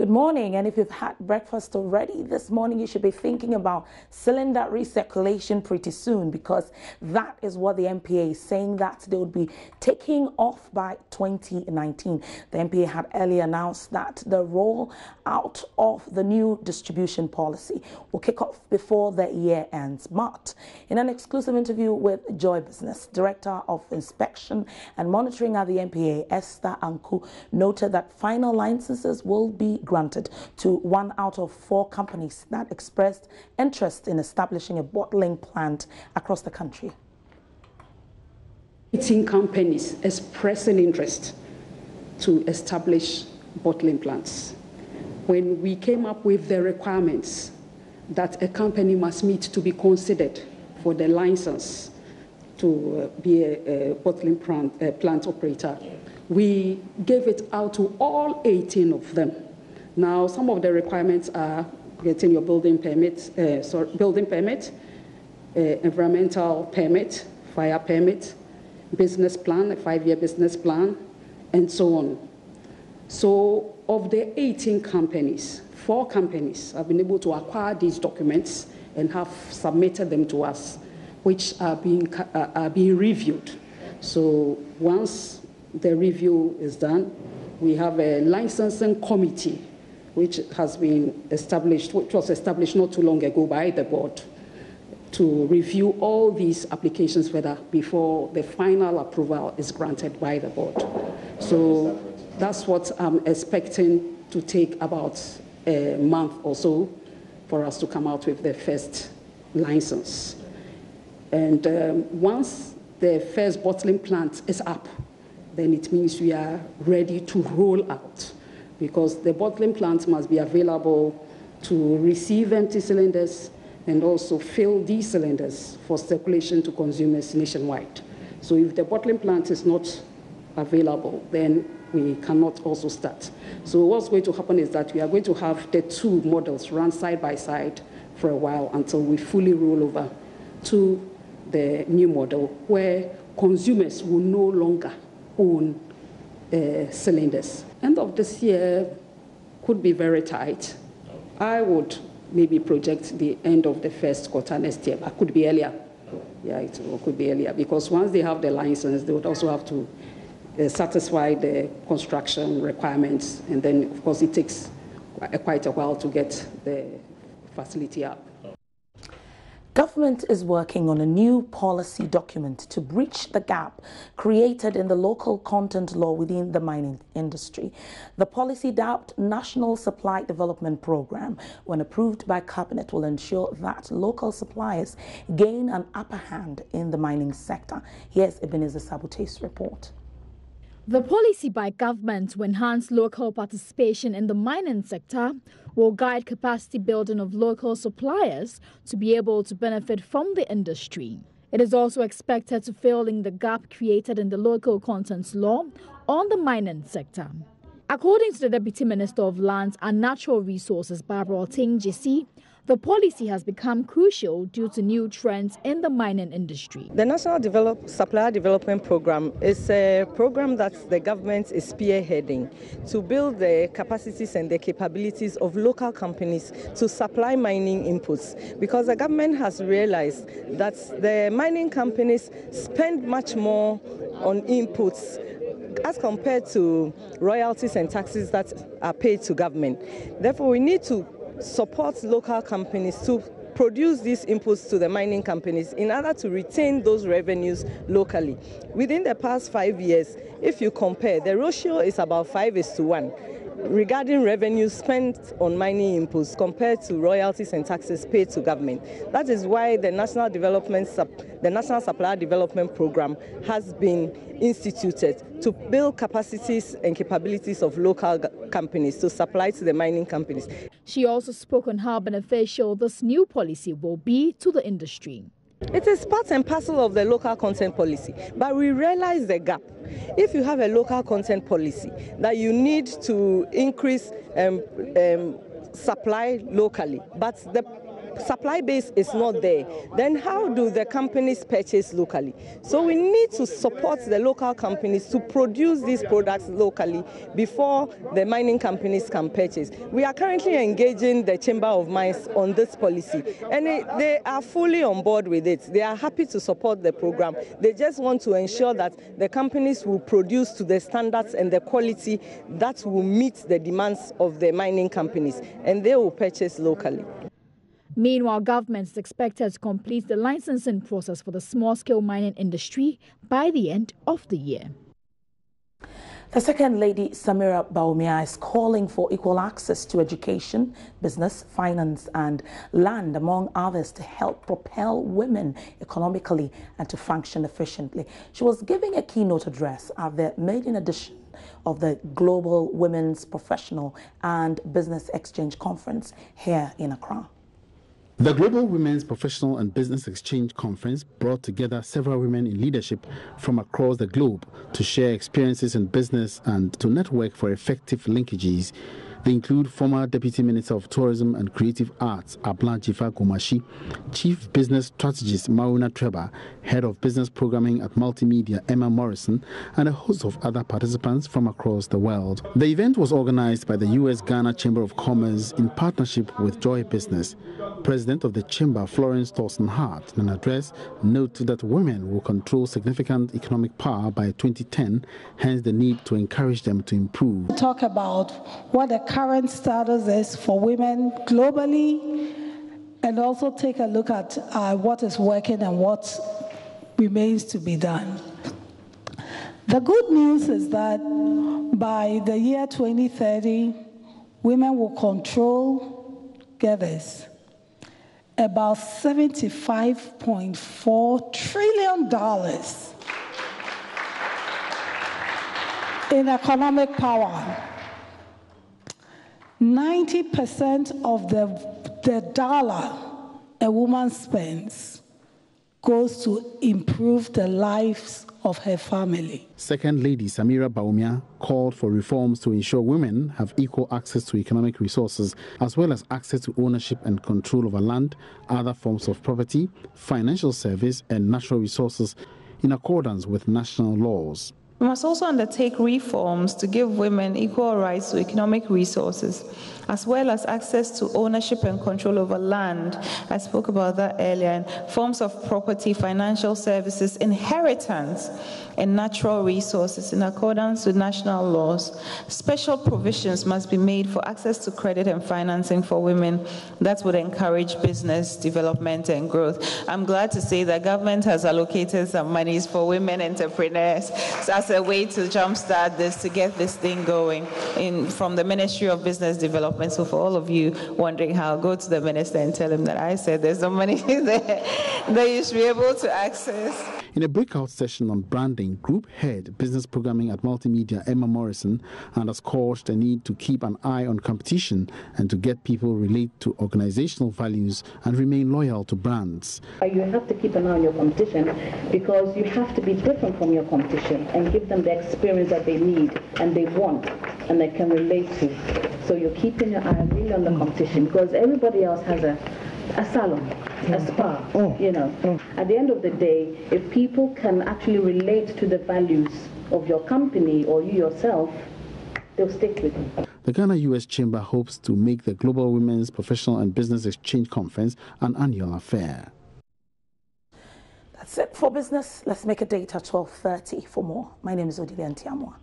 Good morning, and if you've had breakfast already this morning, you should be thinking about cylinder recirculation pretty soon, because that is what the MPA is saying that they would be taking off by 2019. The MPA had earlier announced that the roll out of the new distribution policy will kick off before the year ends. But in an exclusive interview with Joy Business, Director of Inspection and Monitoring at the MPA, Esther Anku, noted that final licenses will be granted to 1 out of 4 companies that expressed interest in establishing a bottling plant across the country. 18 companies expressing interest to establish bottling plants. When we came up with the requirements that a company must meet to be considered for the license to be a bottling plant operator, we gave it out to all 18 of them. Now, some of the requirements are getting your building permit, environmental permit, fire permit, business plan, a 5-year business plan, and so on. So, of the 18 companies, 4 companies have been able to acquire these documents and have submitted them to us, which are being reviewed. So, once the review is done, we have a licensing committee which has been established, which was established not too long ago by the board, to review all these applications further before the final approval is granted by the board. So that's what I'm expecting to take about a month or so for us to come out with the first license. And once the first bottling plant is up, then it means we are ready to roll out, because the bottling plant must be available to receive empty cylinders and also fill these cylinders for circulation to consumers nationwide. So if the bottling plant is not available, then we cannot also start. So what's going to happen is that we are going to have the 2 models run side by side for a while until we fully roll over to the new model, where consumers will no longer own cylinders. End of this year could be very tight. I would maybe project the end of the first quarter next year, but could be earlier. Yeah, it could be earlier, because once they have the license, they would also have to satisfy the construction requirements, and then, of course, it takes quite a while to get the facility up. Government is working on a new policy document to bridge the gap created in the local content law within the mining industry. The policy-dubbed National Supply Development Program, when approved by Cabinet, will ensure that local suppliers gain an upper hand in the mining sector. Here's Ebenezer Sabute's report. The policy by government to enhance local participation in the mining sector will guide capacity building of local suppliers to be able to benefit from the industry. It is also expected to fill in the gap created in the local contents law on the mining sector. According to the Deputy Minister of Lands and Natural Resources, Barbara Oting-Jesi, the policy has become crucial due to new trends in the mining industry. The National Supplier Development Program is a program that the government is spearheading to build the capacities and the capabilities of local companies to supply mining inputs, because the government has realized that the mining companies spend much more on inputs as compared to royalties and taxes that are paid to government. Therefore, we need to support local companies to produce these inputs to the mining companies in order to retain those revenues locally. Within the past 5 years, if you compare, the ratio is about 5:1 regarding revenues spent on mining inputs compared to royalties and taxes paid to government. That is why the National Supplier Development Program has been instituted to build capacities and capabilities of local companies to supply to the mining companies. She also spoke on how beneficial this new policy will be to the industry. It is part and parcel of the local content policy, but we realize the gap. If you have a local content policy that you need to increase supply locally, but the supply base is not there, then how do the companies purchase locally? So we need to support the local companies to produce these products locally before the mining companies can purchase. We are currently engaging the Chamber of Mines on this policy, and they are fully on board with it. They are happy to support the program. They just want to ensure that the companies will produce to the standards and the quality that will meet the demands of the mining companies, and they will purchase locally. Meanwhile, government is expected to complete the licensing process for the small-scale mining industry by the end of the year. The Second Lady, Samira Bawumia, is calling for equal access to education, business, finance and land, among others, to help propel women economically and to function efficiently. She was giving a keynote address at the maiden edition of the Global Women's Professional and Business Exchange Conference here in Accra. The Global Women's Professional and Business Exchange Conference brought together several women in leadership from across the globe to share experiences in business and to network for effective linkages. They include former Deputy Minister of Tourism and Creative Arts, Abla Jifa Gomashi, Chief Business Strategist Maruna Treba, Head of Business Programming at Multimedia Emma Morrison, and a host of other participants from across the world. The event was organized by the U.S.-Ghana Chamber of Commerce in partnership with Joy Business. President of the Chamber, Florence Thorson Hart, in an address, noted that women will control significant economic power by 2010, hence the need to encourage them to improve. Talk about what the current status is for women globally, and also take a look at what is working and what remains to be done. The good news is that by the year 2030, women will control, get this, about $75.4 trillion in economic power. 90% of the dollar a woman spends goes to improve the lives of her family. Second Lady Samira Bawumia called for reforms to ensure women have equal access to economic resources, as well as access to ownership and control over land, other forms of property, financial service, and natural resources in accordance with national laws. We must also undertake reforms to give women equal rights to economic resources, as well as access to ownership and control over land. I spoke about that earlier, and forms of property, financial services, inheritance, and natural resources in accordance with national laws. Special provisions must be made for access to credit and financing for women that would encourage business development and growth. I'm glad to say that government has allocated some monies for women entrepreneurs as a way to jumpstart this, to get this thing going from the Ministry of Business Development. So for all of you wondering how, go to the minister and tell him that I said there's some money there that you should be able to access. In a breakout session on branding, Group Head Business Programming at Multimedia Emma Morrison underscored the need to keep an eye on competition and to get people relate to organizational values and remain loyal to brands. You have to keep an eye on your competition because you have to be different from your competition and give them the experience that they need and they want and they can relate to. So you're keeping your eye really on the competition because everybody else has a salon, a spa, you know. At the end of the day, if people can actually relate to the values of your company or you yourself, they'll stick with you. The Ghana-US Chamber hopes to make the Global Women's Professional and Business Exchange Conference an annual affair. That's it for business. Let's make a date at 12:30 for more. My name is Odilia Ntiamwa.